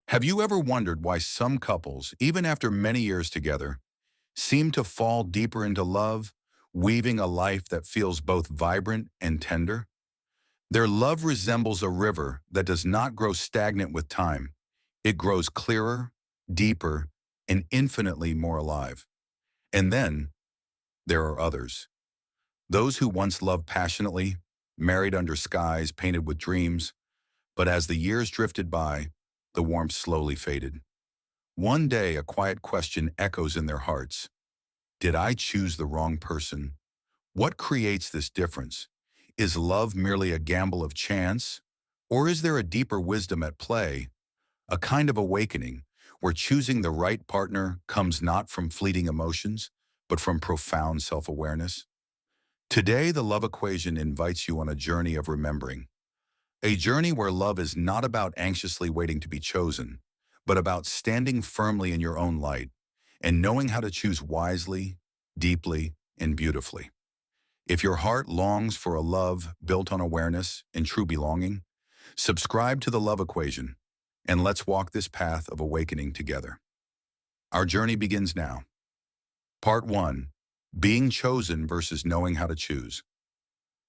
Have you ever wondered why some couples, even after many years together, seem to fall deeper into love, weaving a life that feels both vibrant and tender? Their love resembles a river that does not grow stagnant with time. It grows clearer, deeper, and infinitely more alive. And then there are others. Those who once loved passionately, married under skies painted with dreams, but as the years drifted by, the warmth slowly faded. One day, a quiet question echoes in their hearts. Did I choose the wrong person? What creates this difference? Is love merely a gamble of chance? Or is there a deeper wisdom at play, a kind of awakening, where choosing the right partner comes not from fleeting emotions, but from profound self-awareness? Today, the love equation invites you on a journey of remembering. A journey where love is not about anxiously waiting to be chosen, but about standing firmly in your own light and knowing how to choose wisely, deeply, and beautifully. If your heart longs for a love built on awareness and true belonging, subscribe to the love equation and let's walk this path of awakening together. Our journey begins now. Part 1. Being chosen versus knowing how to choose.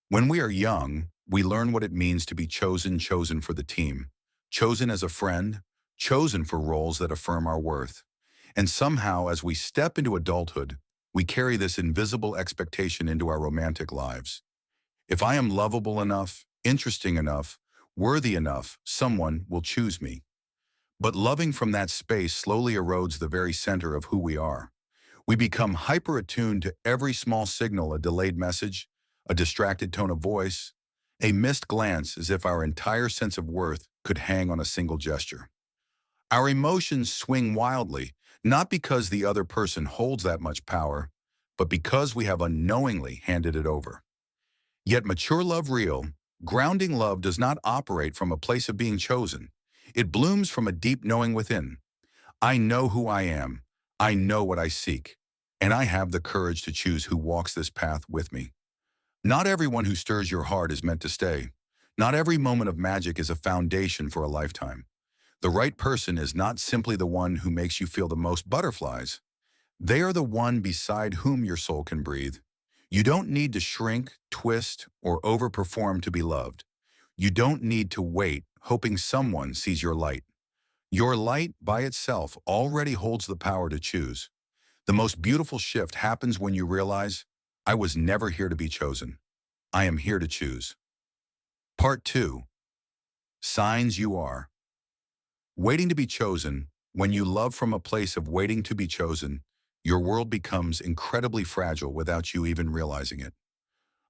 When we are young, we learn what it means to be chosen for the team, chosen as a friend, chosen for roles that affirm our worth. And somehow, as we step into adulthood, we carry this invisible expectation into our romantic lives. If I am lovable enough, interesting enough, worthy enough, someone will choose me. But loving from that space slowly erodes the very center of who we are. We become hyper-attuned to every small signal, a delayed message, a distracted tone of voice, a missed glance, as if our entire sense of worth could hang on a single gesture. Our emotions swing wildly, not because the other person holds that much power, but because we have unknowingly handed it over. Yet mature love, real, grounding love, does not operate from a place of being chosen. It blooms from a deep knowing within. I know who I am. I know what I seek. And I have the courage to choose who walks this path with me. Not everyone who stirs your heart is meant to stay. Not every moment of magic is a foundation for a lifetime. The right person is not simply the one who makes you feel the most butterflies. They are the one beside whom your soul can breathe. You don't need to shrink, twist, or overperform to be loved. You don't need to wait, hoping someone sees your light. Your light by itself already holds the power to choose. The most beautiful shift happens when you realize, I was never here to be chosen. I am here to choose. Part 2. Signs you are. Waiting to be chosen. When you love from a place of waiting to be chosen, your world becomes incredibly fragile without you even realizing it.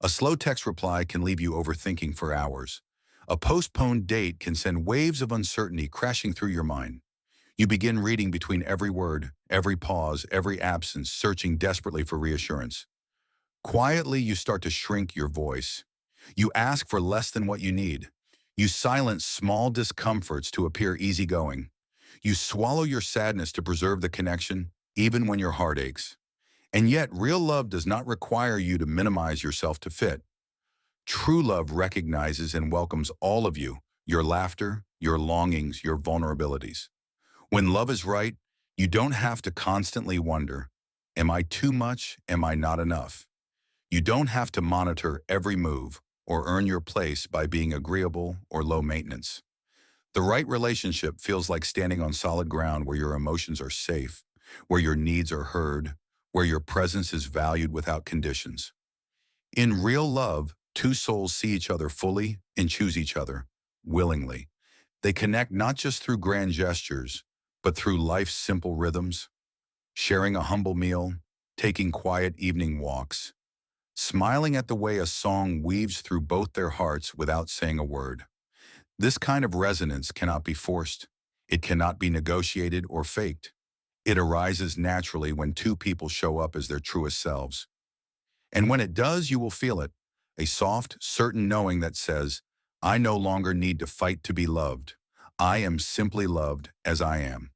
A slow text reply can leave you overthinking for hours. A postponed date can send waves of uncertainty crashing through your mind. You begin reading between every word, every pause, every absence, searching desperately for reassurance. Quietly, you start to shrink your voice. You ask for less than what you need. You silence small discomforts to appear easygoing. You swallow your sadness to preserve the connection, even when your heart aches. And yet, real love does not require you to minimize yourself to fit. True love recognizes and welcomes all of you, your laughter, your longings, your vulnerabilities. When love is right, you don't have to constantly wonder, am I too much? Am I not enough? You don't have to monitor every move or earn your place by being agreeable or low maintenance. The right relationship feels like standing on solid ground where your emotions are safe, where your needs are heard, where your presence is valued without conditions. In real love, two souls see each other fully and choose each other willingly. They connect not just through grand gestures, but through life's simple rhythms, sharing a humble meal, taking quiet evening walks, smiling at the way a song weaves through both their hearts without saying a word. This kind of resonance cannot be forced. It cannot be negotiated or faked. It arises naturally when two people show up as their truest selves. And when it does, you will feel it, a soft, certain knowing that says, I no longer need to fight to be loved. I am simply loved as I am.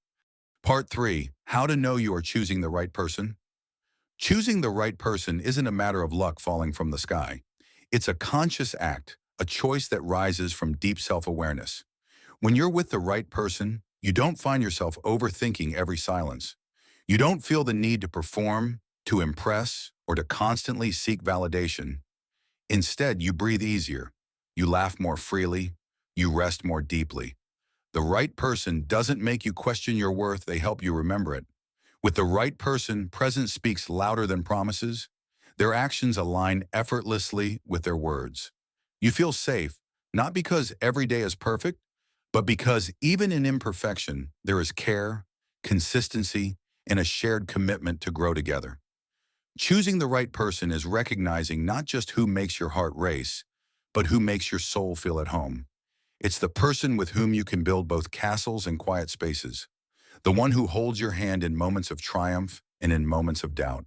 Part 3. How to know you are choosing the right person. Choosing the right person isn't a matter of luck falling from the sky. It's a conscious act, a choice that rises from deep self-awareness. When you're with the right person, You don't find yourself overthinking every silence. You don't feel the need to perform, to impress, or to constantly seek validation. Instead, you breathe easier. You laugh more freely. You rest more deeply. The right person doesn't make you question your worth, they help you remember it. With the right person, presence speaks louder than promises. Their actions align effortlessly with their words. You feel safe, not because every day is perfect, but because even in imperfection, there is care, consistency, and a shared commitment to grow together. Choosing the right person is recognizing not just who makes your heart race, but who makes your soul feel at home. It's the person with whom you can build both castles and quiet spaces, the one who holds your hand in moments of triumph and in moments of doubt,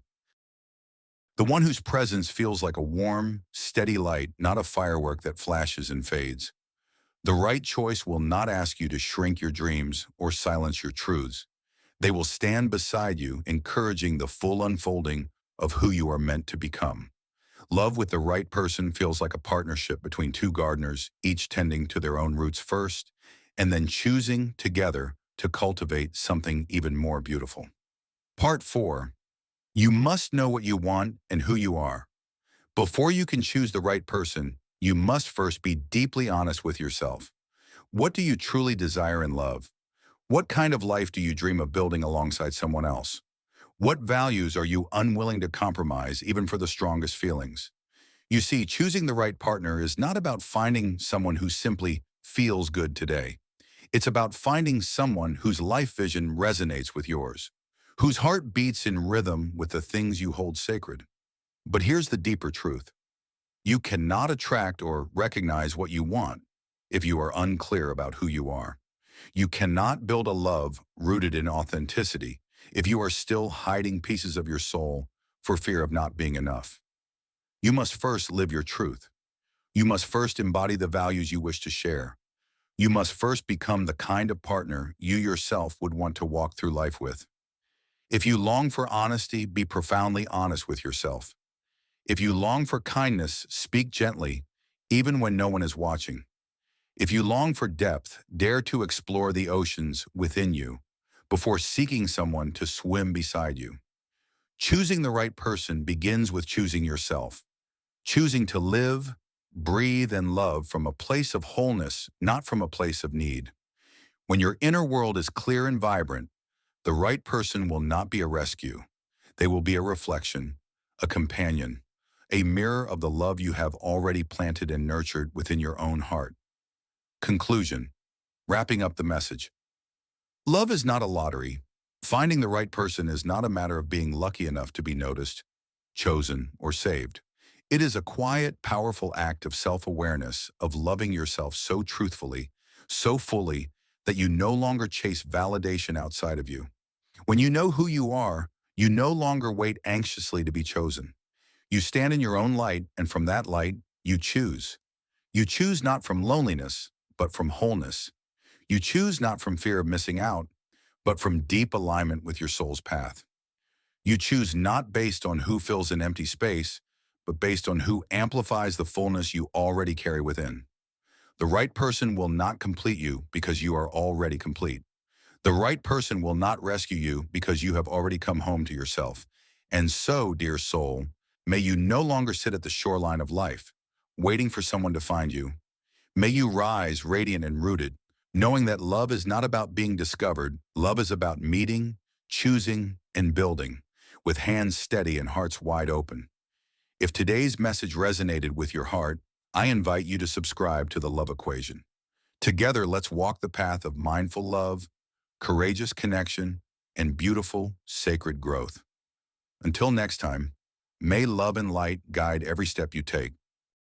the one whose presence feels like a warm, steady light, not a firework that flashes and fades. The right choice will not ask you to shrink your dreams or silence your truths. They will stand beside you, encouraging the full unfolding of who you are meant to become. Love with the right person feels like a partnership between two gardeners, each tending to their own roots first, and then choosing together to cultivate something even more beautiful. Part 4. You must know what you want and who you are. Before you can choose the right person, you must first be deeply honest with yourself. What do you truly desire in love? What kind of life do you dream of building alongside someone else? What values are you unwilling to compromise, even for the strongest feelings? You see, choosing the right partner is not about finding someone who simply feels good today. It's about finding someone whose life vision resonates with yours, whose heart beats in rhythm with the things you hold sacred. But here's the deeper truth. You cannot attract or recognize what you want if you are unclear about who you are. You cannot build a love rooted in authenticity if you are still hiding pieces of your soul for fear of not being enough. You must first live your truth. You must first embody the values you wish to share. You must first become the kind of partner you yourself would want to walk through life with. If you long for honesty, be profoundly honest with yourself. If you long for kindness, speak gently, even when no one is watching. If you long for depth, dare to explore the oceans within you before seeking someone to swim beside you. Choosing the right person begins with choosing yourself, choosing to live, breathe, and love from a place of wholeness, not from a place of need. When your inner world is clear and vibrant, the right person will not be a rescue. They will be a reflection, a companion, a mirror of the love you have already planted and nurtured within your own heart. Conclusion. Wrapping up the message. Love is not a lottery. Finding the right person is not a matter of being lucky enough to be noticed, chosen, or saved. It is a quiet, powerful act of self-awareness, of loving yourself so truthfully, so fully, that you no longer chase validation outside of you. When you know who you are, you no longer wait anxiously to be chosen. You stand in your own light, and from that light, you choose. You choose not from loneliness, but from wholeness. You choose not from fear of missing out, but from deep alignment with your soul's path. You choose not based on who fills an empty space, but based on who amplifies the fullness you already carry within. The right person will not complete you because you are already complete. The right person will not rescue you because you have already come home to yourself. And so, dear soul, may you no longer sit at the shoreline of life, waiting for someone to find you. May you rise radiant and rooted, knowing that love is not about being discovered. Love is about meeting, choosing, and building, with hands steady and hearts wide open. If today's message resonated with your heart, I invite you to subscribe to The Love Equation. Together, let's walk the path of mindful love, courageous connection, and beautiful, sacred growth. Until next time, may love and light guide every step you take.